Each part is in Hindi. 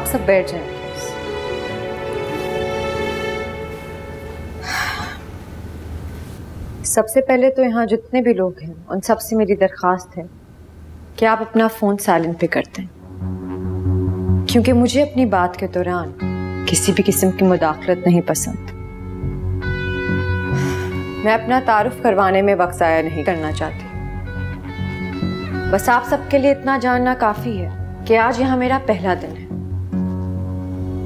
सब बैठ जाएं प्लीज। सबसे पहले तो यहाँ जितने भी लोग हैं उन सबसे मेरी दरख्वास्त है कि आप अपना फोन साइलेंट पे करते हैं, क्योंकि मुझे अपनी बात के दौरान किसी भी किस्म की मुदाखलत नहीं पसंद। मैं अपना तारुफ करवाने में वक्त ज़ाया नहीं करना चाहती। बस आप सबके लिए इतना जानना काफी है कि आज यहाँ मेरा पहला दिन है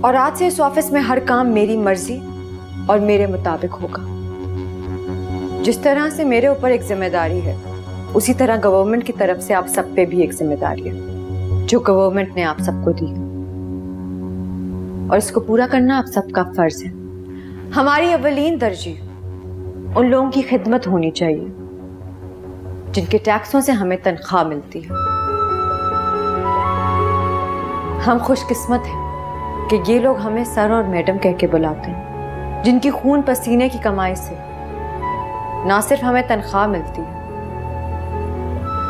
और आज से इस ऑफिस में हर काम मेरी मर्जी और मेरे मुताबिक होगा। जिस तरह से मेरे ऊपर एक जिम्मेदारी है, उसी तरह गवर्नमेंट की तरफ से आप सब पे भी एक जिम्मेदारी है जो गवर्नमेंट ने आप सबको दी है, और इसको पूरा करना आप सबका फर्ज है। हमारी अवलीन तरजीह उन लोगों की खिदमत होनी चाहिए जिनके टैक्सों से हमें तनख्वाह मिलती है। हम खुशकिस्मत हैं कि ये लोग हमें सर और मैडम कह के बुलाते हैं, जिनकी खून पसीने की कमाई से ना सिर्फ हमें तनख्वाह मिलती है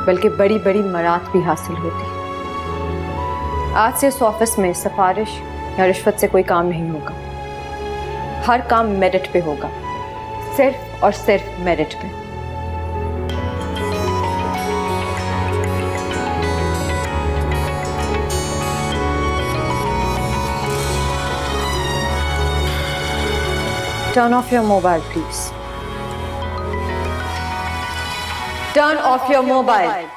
बल्कि बड़ी बड़ी मरात भी हासिल होती है। आज से इस ऑफिस में सिफारिश या रिश्वत से कोई काम नहीं होगा। हर काम मेरिट पे होगा, सिर्फ और सिर्फ मेरिट पे। Turn off your mobile, please. Turn off your mobile.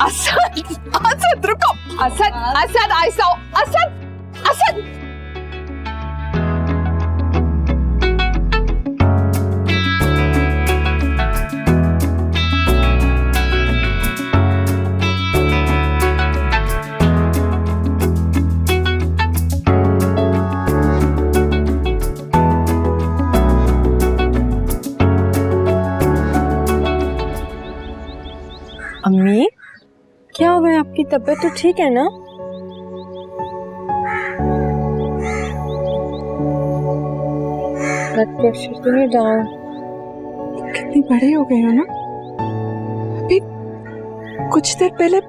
Asad रुको, असद असद ऐसा असद असद। अम्मी, क्या हो गया? आपकी तबीयत तो ठीक है ना? ब्लड प्रेशर तो नहीं डाउन? कितनी बड़ी हो गई हो ना। अभी कुछ देर पहले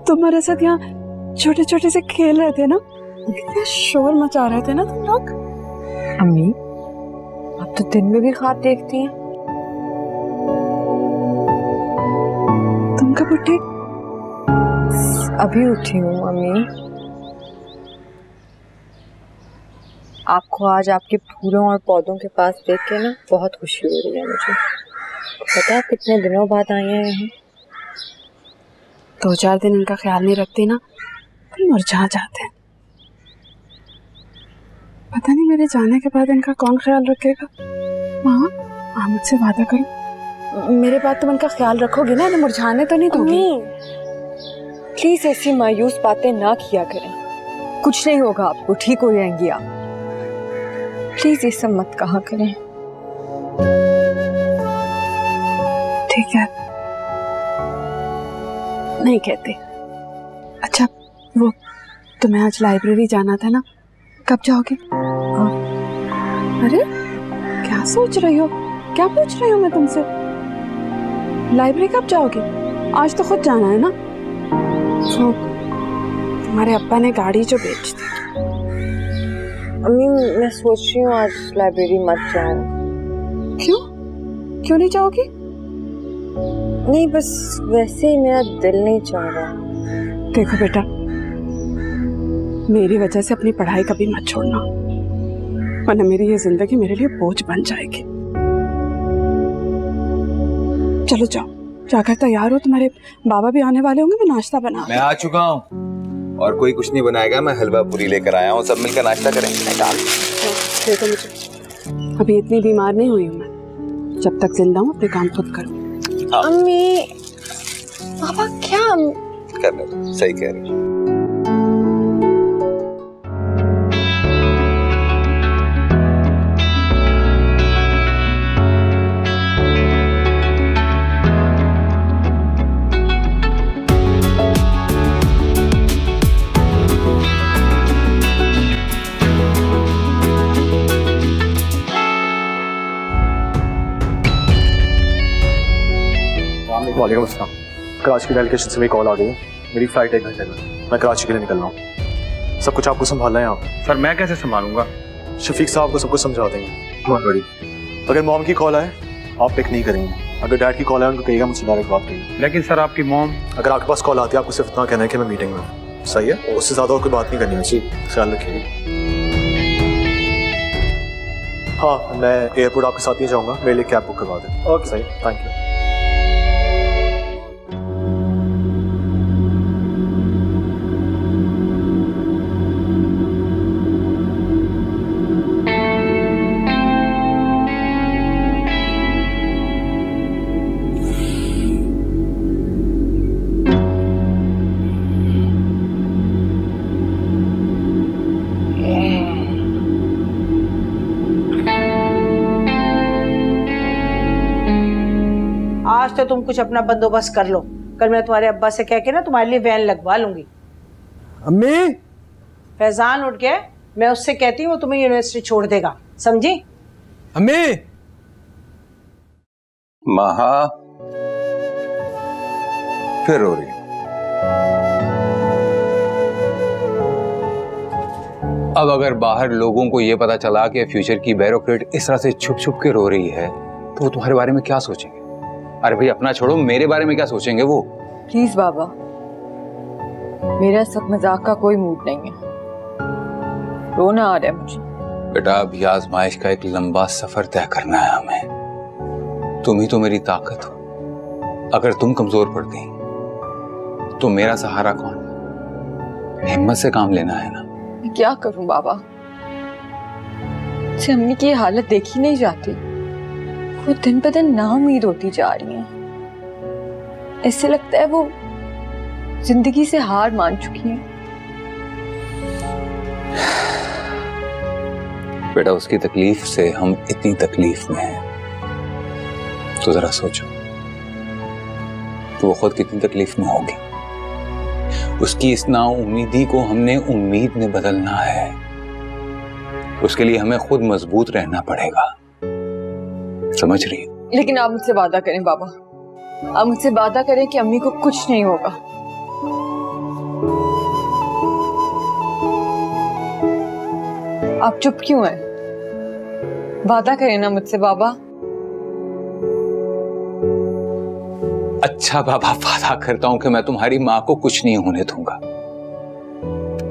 तुम्हारे साथ यहाँ छोटे छोटे से खेल रहे थे ना, कितना शोर मचा रहे थे ना तुम लोग। अम्मी, आप तो दिन में भी ख्वाब देखती हैं। तुम कब उठी? अभी उठी हूँ अम्मी। आपको आज आपके फूलों और पौधों के पास देख के ना बहुत खुशी हो रही है मुझे। पता है कितने दिनों बाद आई हैं यहाँ? 2-4 दिन इनका ख्याल नहीं रखती ना तो मुरझा जाते हैं। पता नहीं मेरे जाने के बाद इनका कौन ख्याल रखेगा। माँ मुझसे वादा करो, मेरे बाद तुम इनका ख्याल रखोगे ना, मुरझाने तो नहीं दोगी। प्लीज ऐसी मायूस बातें ना किया करें। कुछ नहीं होगा, आपको ठीक हो जाएंगी आप। प्लीज ये सब मत कहा करें। ठीक है, नहीं कहते। अच्छा, वो तुम्हें आज लाइब्रेरी जाना था ना, कब जाओगे? अरे क्या सोच रही हो? क्या पूछ रही हो मैं तुमसे? लाइब्रेरी कब जाओगे? आज तो खुद जाना है ना। तो तुम्हारे अब्बा ने गाड़ी जो बेच दी। अम्मी, मैं सोच रही हूँ आज लाइब्रेरी मत जाऊँ। क्यों नहीं जाओगी? नहीं, बस वैसे ही मेरा दिल नहीं चाह रहा। देखो बेटा, मेरी वजह से अपनी पढ़ाई कभी मत छोड़ना, वरना मेरी ये जिंदगी मेरे लिए बोझ बन जाएगी। चलो जाओ, जाकर तैयार हो, तुम्हारे बाबा भी आने वाले होंगे, मैं नाश्ता बना। मैं आ चुका हूँ और कोई कुछ नहीं बनाएगा, मैं हलवा पूरी लेकर आया हूँ, सब मिलकर नाश्ता करेंगे। देखो मुझे अभी इतनी बीमार नहीं हुई हूँ मैं, जब तक जिंदा हूँ अपने काम खुद करूँ। अम्मी पापा क्या करने दो, सही कह रही हो। वालेकुम अस्सलाम। कराची की डेलीगेशन से मेरी कॉल आ गई है, मेरी फ्लाइट 1 घंटे में, मैं कराची के लिए निकल रहा हूँ। सब कुछ आपको संभालना है आप। सर मैं कैसे संभालूंगा? शफीक साहब को सब कुछ समझा देंगे। अगर मॉम की कॉल आए आप पिक नहीं करेंगे, अगर डैड की कॉल आए उनको कहिएगा मुझसे डायरेक्ट बात करिए। लेकिन सर आपकी मॉम, अगर आपके पास कॉल आती है आपको सिर्फ इतना कहना है कि मैं मीटिंग में हूँ, सही है? उससे ज़्यादा और कोई बात नहीं करनी है। जी ख्याल रखिए। हाँ मैं एयरपोर्ट आपके साथ नहीं जाऊँगा, मेरे लिए कैब बुक करवा दें। ओके सही, थैंक यू। आज तो तुम कुछ अपना बंदोबस्त कर लो, कल मैं तुम्हारे अब्बा से कह के ना तुम्हारे लिए वैन लगवा लूंगी। अम्मी फैजान उठ गया, मैं उससे कहती हूँ वो तुम्हें यूनिवर्सिटी छोड़ देगा, समझी? अम्मी महा फिर रो रही। अब अगर बाहर लोगों को यह पता चला कि फ्यूचर की ब्यूरोक्रेट इस तरह से छुप छुप के रो रही है तो वो तुम्हारे बारे में क्या सोचेंगे? अरे भाई अपना छोड़ो, मेरे बारे में क्या सोचेंगे वो? प्लीज बाबा, मेरा सब मजाक का कोई मूड नहीं है, रोना आ रहा है मुझे। बेटा अभी आजमाइश का एक लंबा सफर तय करना है हमें। तुम ही तो मेरी ताकत हो, अगर तुम कमजोर पड़ गई तो मेरा सहारा कौन? हिम्मत से काम लेना है ना। मैं क्या करूं बाबा, अम्मी की हालत देखी नहीं जाती, वो दिन ब दिन नाउम्मीद होती जा रही हैं। ऐसे लगता है वो जिंदगी से हार मान चुकी हैं। बेटा उसकी तकलीफ से हम इतनी तकलीफ में हैं, तो जरा सोचो तो वो खुद कितनी तकलीफ में होगी। उसकी इस नाउम्मीदी को हमने उम्मीद में बदलना है, उसके लिए हमें खुद मजबूत रहना पड़ेगा, समझ रही हो? लेकिन आप मुझसे वादा करें बाबा, आप मुझसे वादा करें कि अम्मी को कुछ नहीं होगा। आप चुप क्यों हैं? वादा करें ना मुझसे बाबा। अच्छा बाबा, वादा करता हूं कि मैं तुम्हारी माँ को कुछ नहीं होने दूंगा।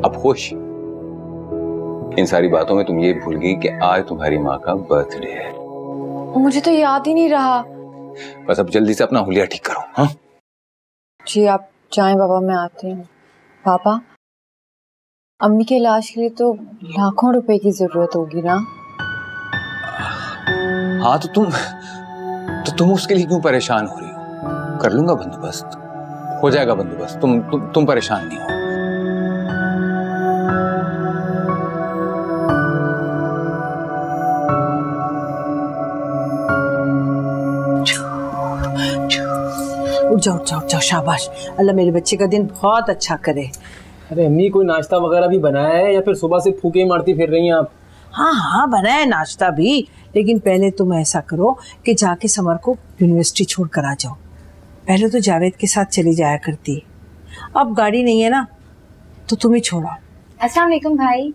अब खुश? इन सारी बातों में तुम ये भूल गई कि आज तुम्हारी माँ का बर्थडे है। मुझे तो याद ही नहीं रहा। बस अब जल्दी से अपना हुलिया ठीक करो। हाँ जी आप जाएं बाबा, मैं आती हूँ। पापा अम्मी के इलाज के लिए तो लाखों रुपए की जरूरत होगी ना? हाँ तो तुम उसके लिए क्यों परेशान हो रही हो? कर लूंगा बंदोबस्त, हो जाएगा बंदोबस्त, तुम परेशान नहीं हो। उठ जाओ, शाबाश। अल्लाह मेरे बच्चे का दिन बहुत अच्छा करे। अरे अम्मी कोई नाश्ता वगैरह भी बनाया है या फिर सुबह से फूके मारती फिर रही हैं आप? हाँ बनाया नाश्ता भी, लेकिन पहले तुम ऐसा करो कि जाके समर को यूनिवर्सिटी छोड़ कर आ जाओ। पहले तो जावेद के साथ चली जाया करती, अब गाड़ी नहीं है ना तो तुम ही छोड़ो। अस्सलाम वालेकुम भाई।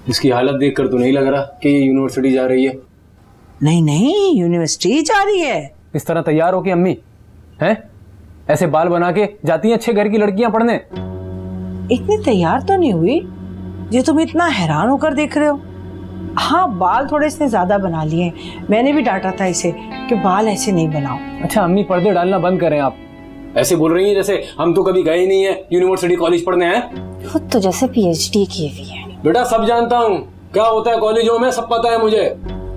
इसकी हालत देखकर तो नहीं लग रहा कि ये यूनिवर्सिटी जा रही है। नहीं यूनिवर्सिटी जा रही है। इस तरह तैयार हो के अम्मी हैं? ऐसे बाल बना के जाती हैं अच्छे घर की लड़कियां पढ़ने? इतनी तैयार तो नहीं हुई जो तुम इतना हैरान होकर देख रहे हो। हाँ बाल थोड़े इसने ज्यादा बना लिए, मैंने भी डांटा था इसे कि बाल ऐसे नहीं बनाओ। अच्छा अम्मी पर्दे डालना बंद करें आप, ऐसे बोल रही हैं जैसे हम तो कभी गए ही नहीं है यूनिवर्सिटी कॉलेज पढ़ने हैं। खुद तो जैसे पीएचडी की हुई है। बेटा सब जानता हूँ क्या होता है कॉलेजों में, सब पता है मुझे,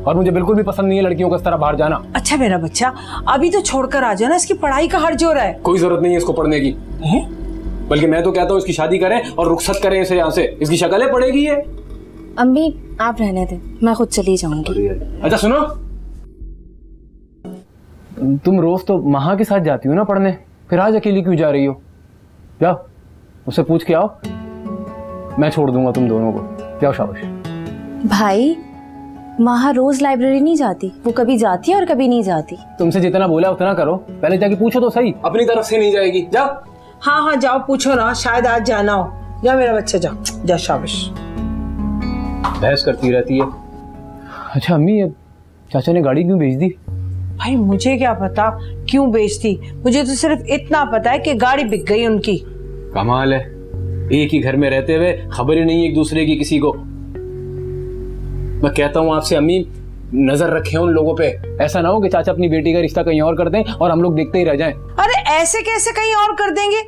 और मुझे बिल्कुल भी पसंद नहीं है लड़कियों को इस तरह बाहर जाना। अच्छा मेरा बच्चा अभी तो छोड़कर आ जाओ ना, इसकी पढ़ाई का हर्ज हो रहा है। कोई जरूरत नहीं है इसको पढ़ने की, बल्कि मैं तो कहता हूँ इसकी शादी करें और रुखसत करें इसे यहाँ से, इसकी शक्ल पड़ेगी ये। अम्मी आप रहने दें, मैं खुद चली जाऊंगी। अच्छा सुनो, तुम रोज तो महा के साथ जाती हो ना पढ़ने, फिर आज अकेली क्यों जा रही हो? जाओ उससे पूछ के आओ, मैं छोड़ दूंगा तुम दोनों को। जाओ शाबाश। भाई महा रोज लाइब्रेरी नहीं जाती, वो कभी जाती है और कभी नहीं जाती। तुमसे जितना बोला उतना करो, पहले जाके पूछो तो सही। अपनी तरफ से नहीं जाएगी, जाओ। हाँ हाँ जाओ पूछो ना, शायद आज जाना हो। जाओ मेरा बच्चा जाओ, जा शाबाश। बहस करती रहती है। अच्छा अम्मी चाचा ने गाड़ी क्यों बेच दी? भाई मुझे क्या पता क्यों बेचती, मुझे तो सिर्फ इतना पता है कि गाड़ी बिक गई उनकी। कमाल है, एक ही घर में रहते हुए खबर ही नहीं एक दूसरे की किसी को। मैं कहता हूँ आपसे अम्मी, नजर रखें उन लोगों पे, ऐसा ना हो कि चाचा अपनी बेटी का रिश्ता कहीं और कर दें और हम लोग देखते ही रह जाएं। अरे ऐसे कैसे कहीं और कर देंगे,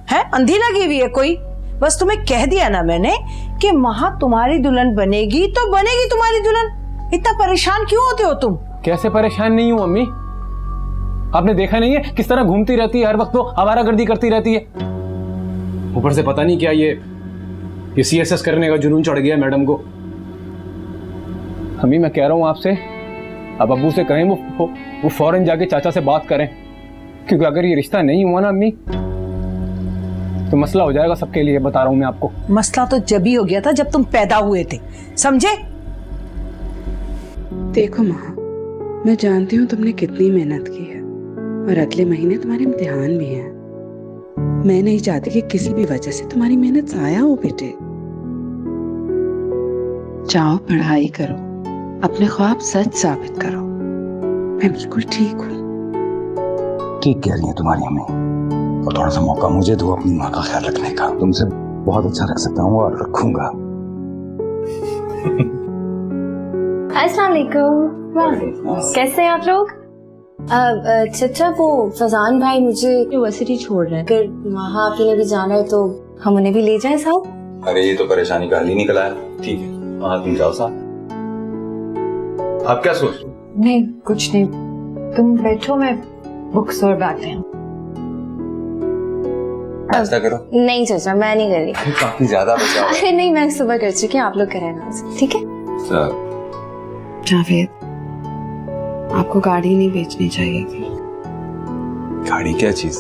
है अंधी लगी हुई है कोई? बस तुम्हें कह दिया ना मैंने कि महा तुम्हारी दुल्हन बनेगी तो बनेगी तुम्हारी दुल्हन, इतना परेशान क्यों होते हो तुम? कैसे परेशान नहीं हूँ अम्मी, आपने देखा नहीं है किस तरह घूमती रहती है, हर वक्त तो आवारागर्दी करती रहती है। ऊपर से पता नहीं क्या ये सीएसएस करने का जुनून चढ़ गया मैडम को। अम्मी मैं कह रहा हूँ आपसे, अब अब्बू से कहें वो फौरन जाके चाचा से बात करें, क्योंकि अगर ये रिश्ता नहीं हुआ ना अम्मी तो मसला हो जाएगा सबके लिए। बता रहा हूँ मैं आपको, मसला तो जब ही हो गया था जब तुम पैदा हुए थे, समझे? देखो माँ, मैं जानती हूँ तुमने कितनी मेहनत की है और अगले महीने तुम्हारे इम्तिहान भी हैं। मैं नहीं चाहती कि किसी भी वजह से तुम्हारी मेहनत जाया हो बेटे। जाओ पढ़ाई करो, अपने ख्वाब सच साबित करो। मैं बिल्कुल ठीक हूँ। ठीक कह रही है तुम्हारी अम्मी, और थोड़ा सा मौका मुझे दो अपनी माँ का ख्याल रखने का। तुमसे बहुत अच्छा रख सकता हूँ और रखूंगा। अस्सलाम वालेकुम, कैसे हैं आप लोग? चचा वो फजान भाई मुझे यूनिवर्सिटी छोड़ रहे हैं, अगर वहाँ आपके लिए भी जाना है तो हम उन्हें भी ले जाएं साथ। अरे ये तो परेशानी का हल ही निकला है। ठीक है वहाँ तुम जाओ साथ। आप क्या सोच रहे हो? नहीं कुछ नहीं, तुम बैठो, मैं बुक्स और बैठते हैं। ऐसा करो। नहीं चाचा मैं नहीं कर रही। काफी ज्यादा बचा हुआ है। अरे नहीं मैं सुबह कर चुकी हूँ, आप लोग करें ना, ठीक है? जावेद, आपको गाड़ी नहीं बेचनी चाहिए थी। गाड़ी क्या चीज,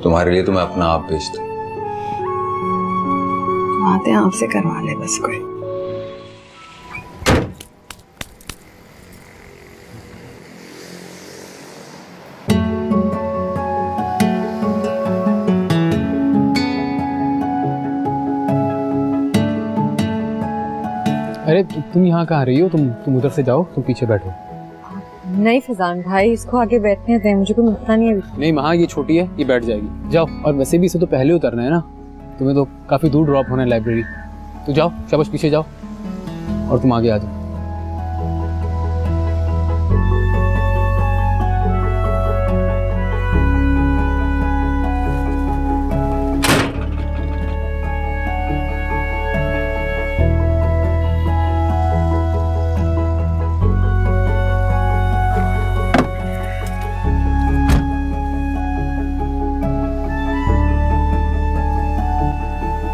तुम्हारे लिए तो मैं अपना आप बेच दूं। बातें आपसे करवा ले बस कोई। अरे तुम यहाँ कहाँ रही हो? तुम उधर से जाओ, तुम पीछे बैठो। नहीं फजान भाई, इसको आगे बैठने दें, मुझे कोई मसला नहीं है। नहीं महा ये छोटी है, ये बैठ जाएगी। जाओ, और वैसे भी इसे तो पहले उतरना है ना, तुम्हें तो काफी दूर ड्रॉप होना है लाइब्रेरी। तो जाओ शाबाश, पीछे जाओ और तुम आगे आ जाओ।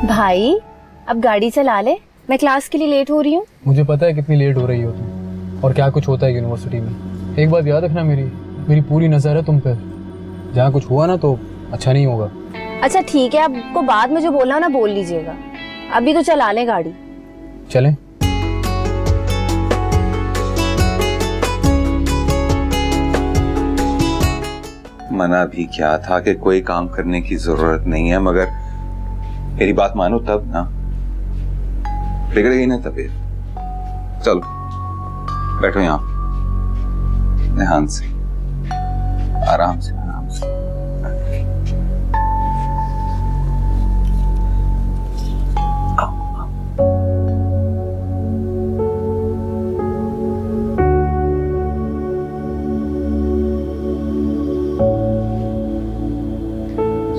भाई अब गाड़ी चला ले, मैं क्लास के लिए लेट हो रही हूँ। मुझे पता है कितनी लेट हो रही हो तुम और क्या कुछ होता है यूनिवर्सिटी में। एक बात याद रखना, मेरी पूरी नजर है तुम पे। जहाँ कुछ हुआ ना तो अच्छा नहीं होगा। अच्छा ठीक है, आपको बाद में जो बोलना हो ना बोल लीजिएगा, अभी तो चला ले गाड़ी। चलें? मना भी क्या था कि कोई काम करने की जरूरत नहीं है, मगर मेरी बात मानो तब ना। बिगड़ गई ना तबीयत। चलो बैठो यहाँ, ध्यान से, आराम से आराम से।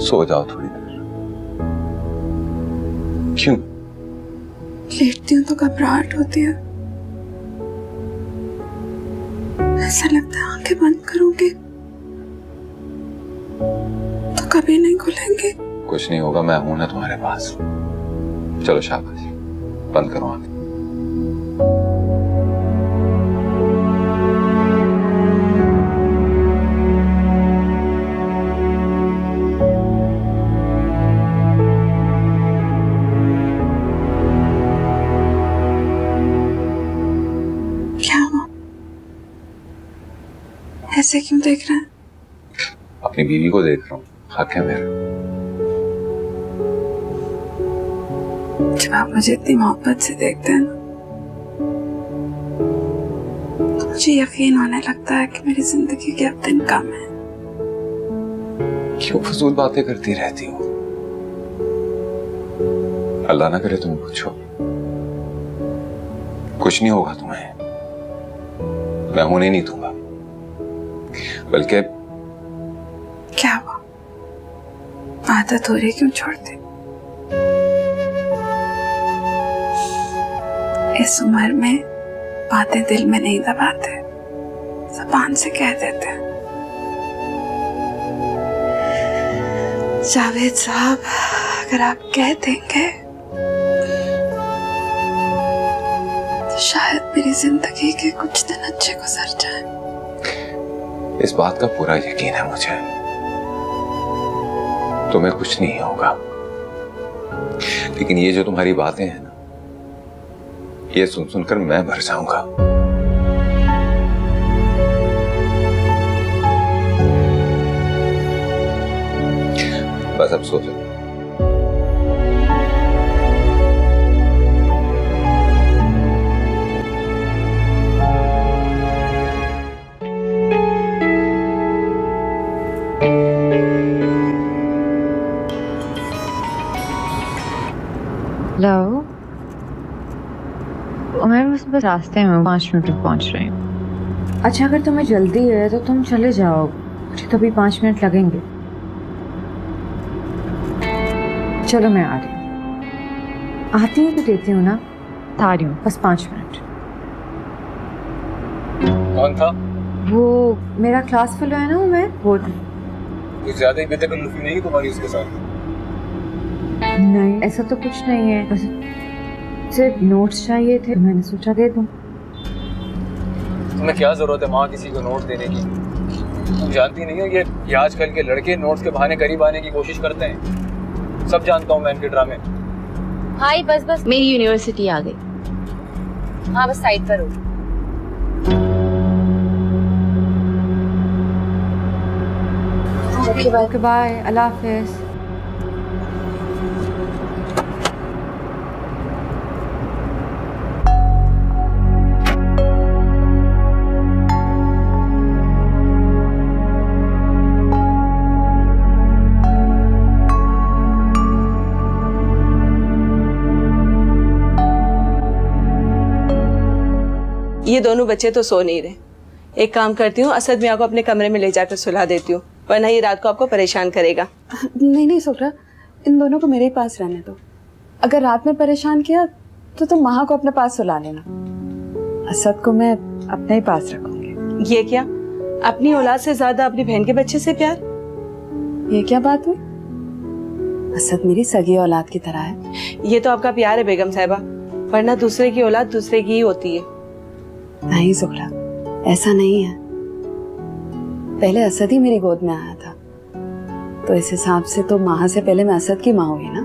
सो जाओ थोड़ी देर। क्यों? लेटती हूँ तो घबराहट होती है, ऐसा लगता है आंखें बंद करूंगी तो कभी नहीं खुलेंगे। कुछ नहीं होगा, मैं हूं ना तुम्हारे पास। चलो शाबाश, बंद करो आंखें। क्या हुआ? ऐसे क्यों देख रहे हैं? अपनी बीवी को देख रहा हूँ, हक है मेरा। जब आप मुझे इतनी मोहब्बत से देखते हैं ना, तो मुझे यकीन होने लगता है कि मेरी जिंदगी के अब दिन कम है। क्यों फजूल बातें करती रहती हो? अल्लाह ना करे तुम पूछो। कुछ नहीं होगा तुम्हें, मैं होने नहीं दूंगा। बल्कि क्या हुआ? आदत हो रही, क्यों छोड़ते? इस उम्र में बातें दिल में नहीं दबाते, ज़बान से कह देते हैं। जावेद साहब, अगर आप कह देंगे तो शायद मेरी जिंदगी के कुछ दिन अच्छे गुजर जाएं। इस बात का पूरा यकीन है मुझे, तुम्हें कुछ नहीं होगा। लेकिन ये जो तुम्हारी बातें हैं ना, ये सुन सुनकर मैं भर जाऊंगा। बस अब सो जाओ। हेलो, मैं बस रास्ते में 5 मिनट में पहुंच रही हूँ। अच्छा, अगर तुम्हें जल्दी है तो तुम चले जाओ, मुझे तो अभी 5 मिनट लगेंगे। चलो मैं आ रही हूँ। आती हूँ तो देती हूँ ना, आ रही हूँ, बस 5 मिनट। कौन था? वो मेरा क्लास फेलो है ना, वो कुछ ज्यादा ही बेतकल्लुफी नहीं तुम्हारी उसके साथ? नहीं, ऐसा तो कुछ नहीं है, बस सिर्फ नोट्स चाहिए थे, मैंने सोचा दे दूं। तुम्हें क्या जरूरत है माँ किसी को नोट देने की? तुम जानती नहीं हो ये आजकल के लड़के नोट्स के बहाने करीब आने की कोशिश करते हैं। सब जानता हूँ मैं इनके ड्रामे। हाय, बस मेरी यूनिवर्सिटी आ गई। हाँ, बस साइड पर हो। ओके बाय, अल्लाह हाफिज। ये दोनों बच्चे तो सो नहीं रहे। एक काम करती हूँ, असद मियाँ को अपने कमरे में ले जाकर सुला देती हूँ, वरना ये रात को आपको परेशान करेगा। नहीं सुखरा, इन दोनों को मेरे ही पास रहने दो। अगर रात में परेशान किया तो तुम महा को अपने पास सुला लेना। असद को मैं अपने ही पास रखूंगी। ये क्या, अपनी औलाद से ज्यादा अपनी बहन के बच्चे से प्यार? ये क्या बात हुई? असद मेरी सगी औलाद की तरह है। ये तो आपका प्यार है बेगम साहिबा, वरना दूसरे की औलाद दूसरे की ही होती है। नहीं सुखरा, ऐसा नहीं है। पहले असद ही मेरी गोद में आया था, तो इस हिसाब से तो माँ से पहले मैं असद की माँ हुई ना।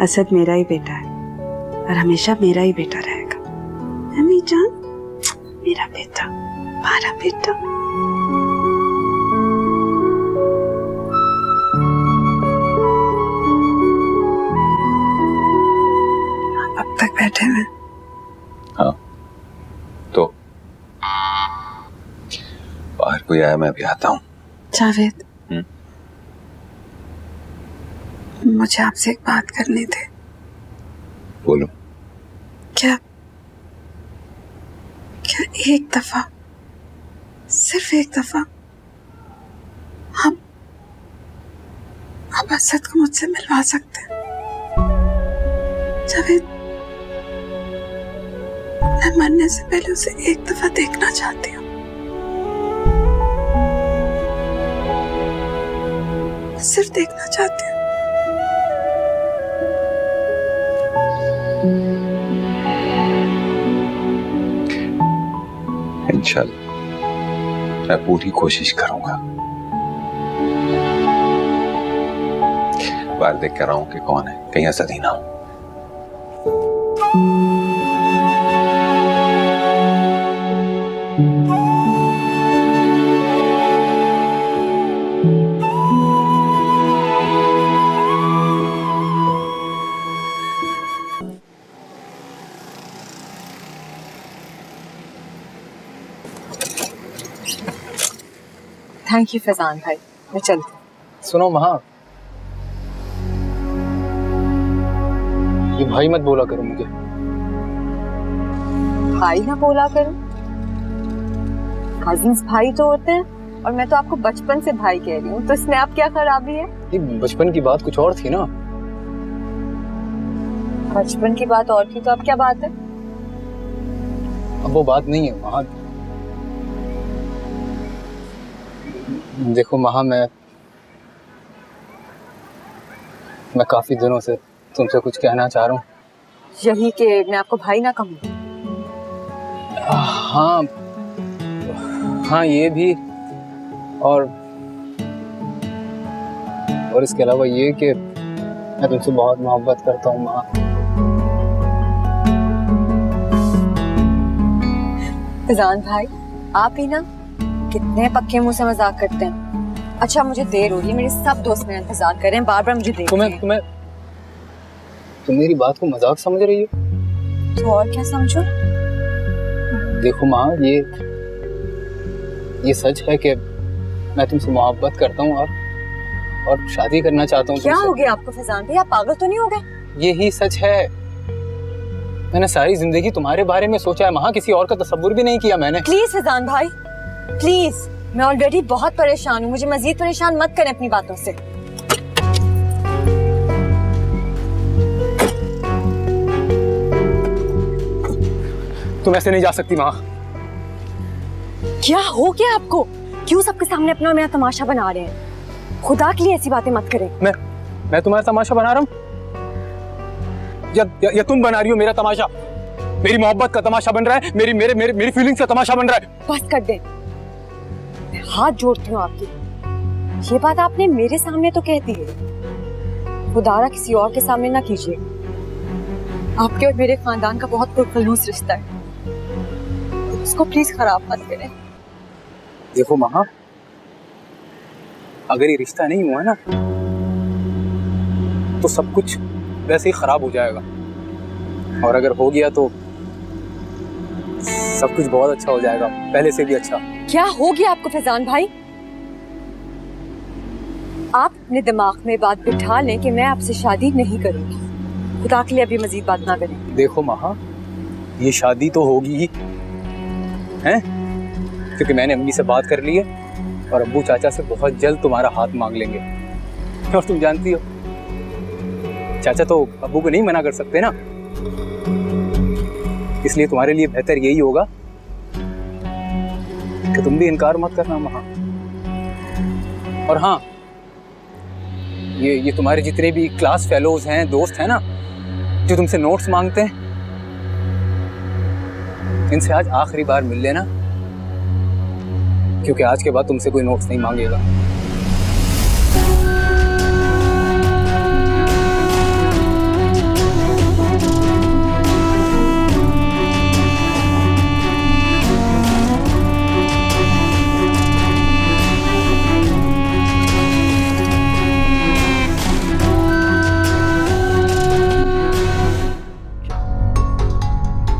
असद मेरा ही बेटा है और हमेशा मेरा ही बेटा रहेगा। अम्मी जान, मेरा बेटा, हमारा बेटा। आप अब तक बैठे हैं? हाँ, तो बाहर कोई आया, मैं भी आता हूँ। जावेद, मुझे आपसे एक बात करनी थी। बोलो। क्या एक दफा, सिर्फ एक दफा आप असद को मुझसे मिलवा सकते हैं। जावेद, मैं मरने से पहले उसे एक दफा देखना चाहती हूँ। सिर्फ देखना चाहती हूँ। इंशाल्लाह मैं पूरी कोशिश करूंगा। बाहर देख कर रहा हूं कि कौन है, कहीं असद ही ना हो। थैंक यू फैजान भाई, मैं चलती हूँ। सुनो महा, ये भाई मत बोला करो मुझे। भाई ना बोला करो? कजिन्स भाई तो होते हैं, और मैं तो आपको बचपन से भाई कह रही हूँ, तो इसमें आप क्या खराबी है? ये बचपन की बात कुछ और थी ना। बचपन की बात और थी तो अब क्या बात है? अब वो बात नहीं है महा। देखो महा, मैं काफी दिनों से तुमसे कुछ कहना चाह रहा हूँ। यही कि मैं आपको भाई ना कहूँ? हाँ हाँ, ये भी, और इसके अलावा ये कि मैं तुमसे बहुत मोहब्बत करता हूँ महा। फैजान भाई, आप ही ना कितने पक्के मुंह से मजाक करते हैं। अच्छा, मुझे देर हो रही है, मेरे सब दोस्त मेरा इंतजार कर रहे हैं, बार बार मुझे देख रहे हैं। तुम मेरी बात को मजाक समझ रही हो? तो और क्या समझो? देखो माँ, ये सच है कि मैं तुमसे मोहब्बत करता हूँ और शादी करना चाहता हूँ। क्या हो गया आपको फैजान भाई? आप पागल तो नहीं हो गए? यही सच है। मैंने सारी जिंदगी तुम्हारे बारे में सोचा है माँ, किसी और का तसव्वुर भी नहीं किया मैंने। प्लीज फैजान भाई, प्लीज, मैं ऑलरेडी बहुत परेशान हूँ, मुझे मजीद परेशान मत करें अपनी बातों से। तुम ऐसे नहीं जा सकती माँ। क्या हो गया आपको? क्यों सबके सामने अपना मेरा तमाशा बना रहे हैं? खुदा के लिए ऐसी बातें मत करें। मैं तुम्हारा तमाशा बना रहा हूँ या तुम बना रही हो मेरा तमाशा? मेरी मोहब्बत का तमाशा बन रहा है, मेरी फीलिंग्स का तमाशा बन रहा है। बस कर दे, मैं हाथ जोड़ती हूँ आपकी। ये बात आपने मेरे सामने तो कह दी है, खुदारा किसी और के सामने ना कीजिए। आपके और मेरे खानदान का बहुत पुरखलूस रिश्ता है, उसको प्लीज खराब मत करें। देखो महा, अगर ये रिश्ता नहीं हुआ ना तो सब कुछ वैसे ही खराब हो जाएगा, और अगर हो गया तो सब कुछ बहुत अच्छा हो जाएगा, पहले से भी अच्छा। क्या हो गया आपको फैजान भाई? आप अपने दिमाग में बात बिठा लें कि मैं आपसे शादी नहीं करूंगी। खुदा के लिए अभी मजीद बात ना करें। देखो महा, ये शादी तो होगी ही हैं, क्योंकि मैंने अम्मी से बात कर ली है और अब्बू चाचा से बहुत जल्द तुम्हारा हाथ मांग लेंगे। और तुम जानती हो चाचा तो अब्बू को नहीं मना कर सकते ना, इसलिए तुम्हारे लिए बेहतर यही होगा कि तुम भी इनकार मत करना महा। और हाँ, ये तुम्हारे जितने भी क्लास फेलोज हैं, दोस्त हैं ना, जो तुमसे नोट्स मांगते हैं, इनसे आज आखिरी बार मिल लेना, क्योंकि आज के बाद तुमसे कोई नोट्स नहीं मांगेगा।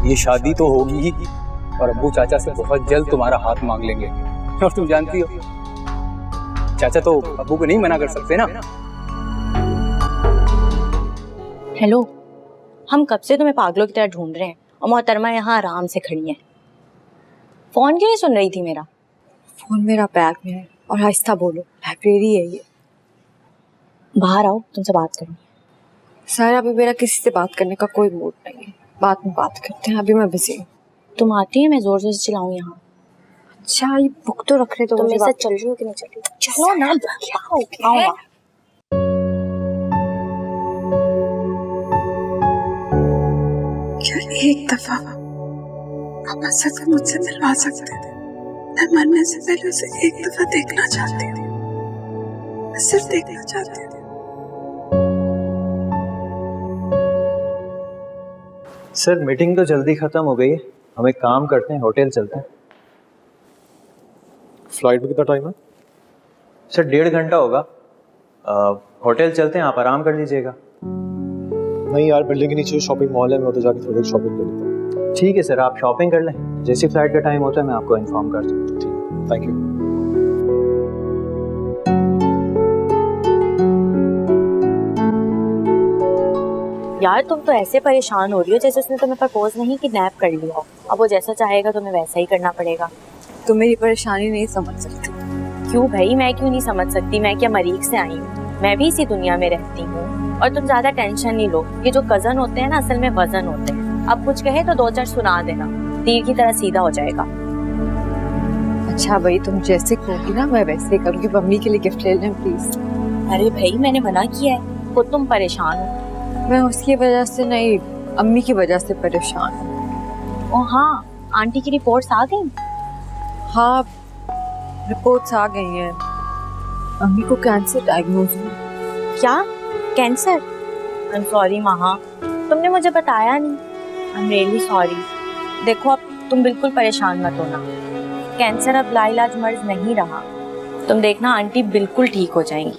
ये शादी तो होगी ही और अब्बू चाचा से बहुत जल्द तुम्हारा हाथ मांग लेंगे, और तुम जानती हो चाचा तो अब्बू को नहीं मना कर सकते ना। हेलो, हम कब से तुम्हें पागलों की तरह ढूंढ रहे हैं और मोहतरमा यहाँ आराम से खड़ी हैं। फोन क्यों नहीं सुन रही थी मेरा? फोन मेरा बैग में है, और आहिस्ता बोलो, लाइब्रेरी है ये। बाहर आओ, तुमसे बात करनी है। सर अभी मेरा किसी से बात करने का कोई मूड नहीं है, बाद में बात करते हैं, अभी मैं बिजी हूँ। तुम आती है, मैं जोर जोर से चिल्लाऊं यहाँ। अच्छा ये बुक तो रख रहे तो तुम मेरे साथ चल रही हो कि नहीं चल रही? चलो ना, क्या हो गया? यार एक दफा आप असद को मुझसे मिलवा सकते थे। मैं मरने से पहले उसे एक दफा देखना चाहती थी, सिर्फ देखना चाहती थी। सर मीटिंग तो जल्दी खत्म हो गई है, हम एक काम करते हैं, होटल चलते हैं। फ्लाइट में कितना टाइम है? सर 1.5 घंटा होगा। होटल चलते हैं, आप आराम कर लीजिएगा। नहीं यार, बिल्डिंग के नीचे शॉपिंग मॉल है, मैं उधर जाके थोड़ी देर शॉपिंग कर लेता हूँ। ठीक है सर, आप शॉपिंग कर लें, जैसे फ्लाइट का टाइम होता है मैं आपको इन्फॉर्म कर दूँ। ठीक है, थैंक यू। यार तुम तो ऐसे परेशान हो रही हो जैसे उसने तुम्हें प्रपोज नहीं किडनैप कर लिया हो। अब वो जैसा चाहेगा तुम्हें वैसा ही करना पड़ेगा। तुम मेरी परेशानी नहीं समझ सकती। क्यों भाई, मैं क्यों नहीं समझ सकती? मैं क्या मरीज से आई हूँ? मैं भी इसी दुनिया में रहती हूँ। और तुम ज्यादा टेंशन नहीं लो, ये जो कजन होते हैं ना असल में वजन होते हैं। अब कुछ कहे तो 2-4 सुना देना, तीर की तरह सीधा हो जाएगा। अच्छा भाई तुम जैसे कहोगी ना मैं वैसे ही करूँगी। मम्मी के लिए गिफ्ट ले लें प्लीज। अरे भाई मैंने मना किया है, खुद तुम परेशान हो। मैं उसकी वजह से नहीं, अम्मी की वजह से परेशान हूँ। ओ हाँ, आंटी की रिपोर्ट्स आ गई? हाँ रिपोर्ट्स आ गई हैं, अम्मी को कैंसर डायग्नोज हुआ। क्या? कैंसर? आई एम सॉरी महा, तुमने मुझे बताया नहीं। I am really sorry. देखो अब तुम बिल्कुल परेशान मत होना, कैंसर अब लाइलाज मर्ज नहीं रहा। तुम देखना आंटी बिल्कुल ठीक हो जाएंगी।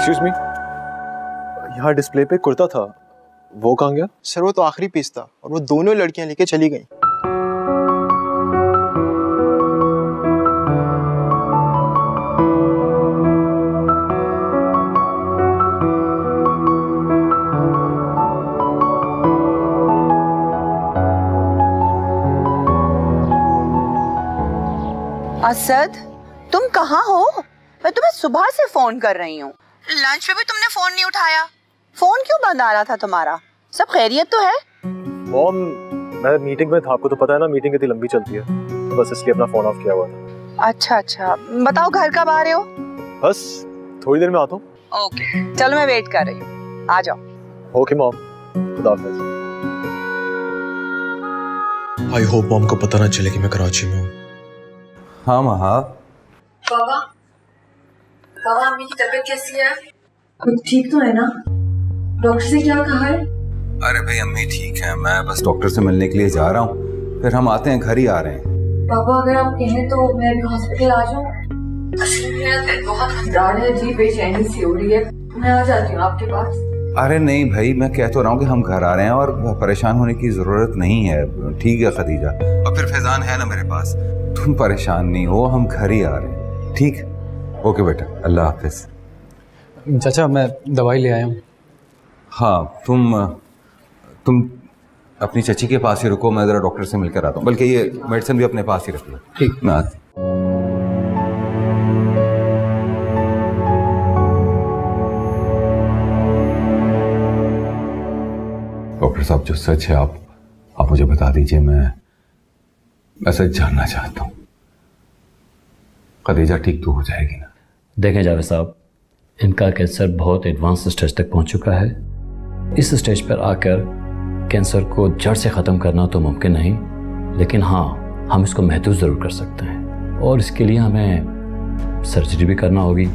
एक्सक्यूज मी, यहाँ डिस्प्ले पे कुर्ता था, वो कहाँ गया? सर वो तो आखिरी पीस था और वो दोनों लड़कियां लेके चली गई। असद तुम कहाँ हो? मैं तुम्हें सुबह से फोन कर रही हूँ, लंच पे भी तुमने फोन नहीं उठाया। फोन क्यों बंद आ रहा था तुम्हारा? सब खैरियत तो है? मॉम मैं मीटिंग में था, आपको तो पता है ना मीटिंग कितनी लंबी चलती है, तो बस इसलिए अपना फोन ऑफ किया हुआ था। अच्छा अच्छा, बताओ घर कब आ रहे हो? बस थोड़ी देर में आता हूँ। ओके चलो मैं वेट कर रही हूँ, आ जाओ। ओके मॉम, खुदा हाफिज। आई होप मॉम को पता ना चले कि मैं कराची में हूँ। हाँ महा। बाबा बाबा अम्मी की तबीयत कैसी है? अभी ठीक तो है ना? डॉक्टर से क्या कहा है? अरे भाई अम्मी ठीक है, मैं बस डॉक्टर से मिलने के लिए जा रहा हूँ, फिर हम आते हैं, घर ही आ रहे हैं। बाबा अगर आप कहें तो मैं भी हॉस्पिटल आ जाऊँ। असल में मेरा दिल बहुत घबरा रहा है जी, बेचैनी सी हो रही है, मैं आ जाती हूँ आपके पास। अरे नहीं भाई, मैं कह तो रहा हूँ कि हम घर आ रहे हैं और परेशान होने की जरूरत नहीं है। ठीक है खदीजा, और फिर फैजान है ना मेरे पास, तुम परेशान नहीं हो, हम घर ही आ रहे हैं। ठीक? ओके बेटा, अल्लाह हाफिज। चाचा मैं दवाई ले आया हूँ। हाँ तुम अपनी चची के पास ही रुको, मैं ज़रा डॉक्टर से मिलकर आता हूँ, बल्कि ये मेडिसिन भी अपने पास ही रख लो। ठीक, मैं आता। डॉक्टर साहब जो सच है आप मुझे बता दीजिए, मैं सच जानना चाहता हूँ। खदीजा ठीक तो हो जाएगी ना? देखें जावेद साहब, इनका कैंसर बहुत एडवांस स्टेज तक पहुंच चुका है। इस स्टेज पर आकर कैंसर को जड़ से ख़त्म करना तो मुमकिन नहीं, लेकिन हाँ हम इसको महदूद ज़रूर कर सकते हैं, और इसके लिए हमें सर्जरी भी करना होगी।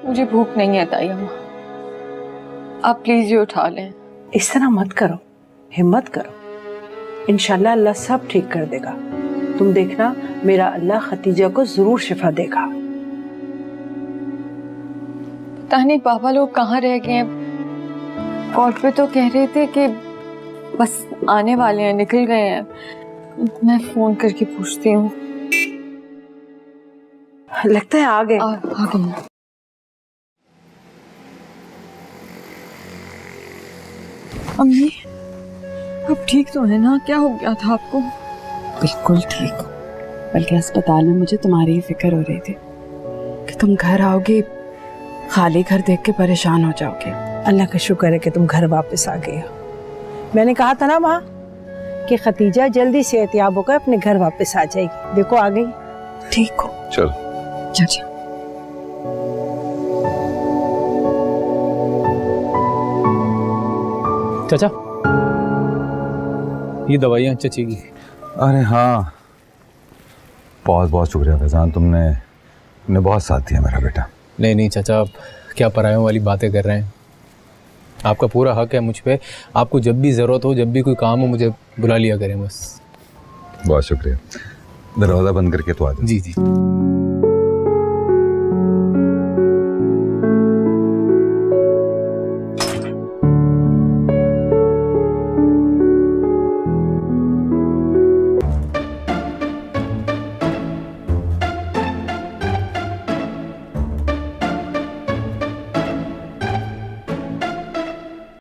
मुझे भूख नहीं है ताई अम्मा, आप प्लीज ये उठा लें। इस तरह मत करो, हिम्मत करो, इंशाल्लाह अल्लाह सब ठीक कर देगा। तुम देखना, मेरा अल्लाह खतीजा को जरूर शिफा देगा। पता नहीं पापा लोग कहाँ रह गए हैं। कॉल पे तो कह रहे थे कि बस आने वाले हैं, निकल गए हैं। मैं फोन करके पूछती हूँ। लगता है आ गए। आ गए। अम्मी अब ठीक तो है ना? क्या हो गया था आपको? बिल्कुल ठीक हो, बल्कि अस्पताल में मुझे तुम्हारी ही फिक्र हो रही थी कि तुम घर आओगे, खाली घर देख के परेशान हो जाओगे। अल्लाह का शुक्र है कि तुम घर वापस आ गए हो। मैंने कहा था ना माँ कि खतीजा जल्दी सेहतयाब होकर अपने घर वापस आ जाएगी। देखो आ गई। ठीक हो? चल चाचा। चाचा ये दवाइयाँ चाची की। अरे हाँ, बहुत बहुत शुक्रिया फैजान, तुमने बहुत साथ दिया मेरा बेटा। नहीं नहीं चाचा, आप क्या परायों वाली बातें कर रहे हैं। आपका पूरा हक है मुझ पे। आपको जब भी ज़रूरत हो, जब भी कोई काम हो, मुझे बुला लिया करें बस। बहुत शुक्रिया। दरवाज़ा बंद करके तो आ जाओ। जी जी।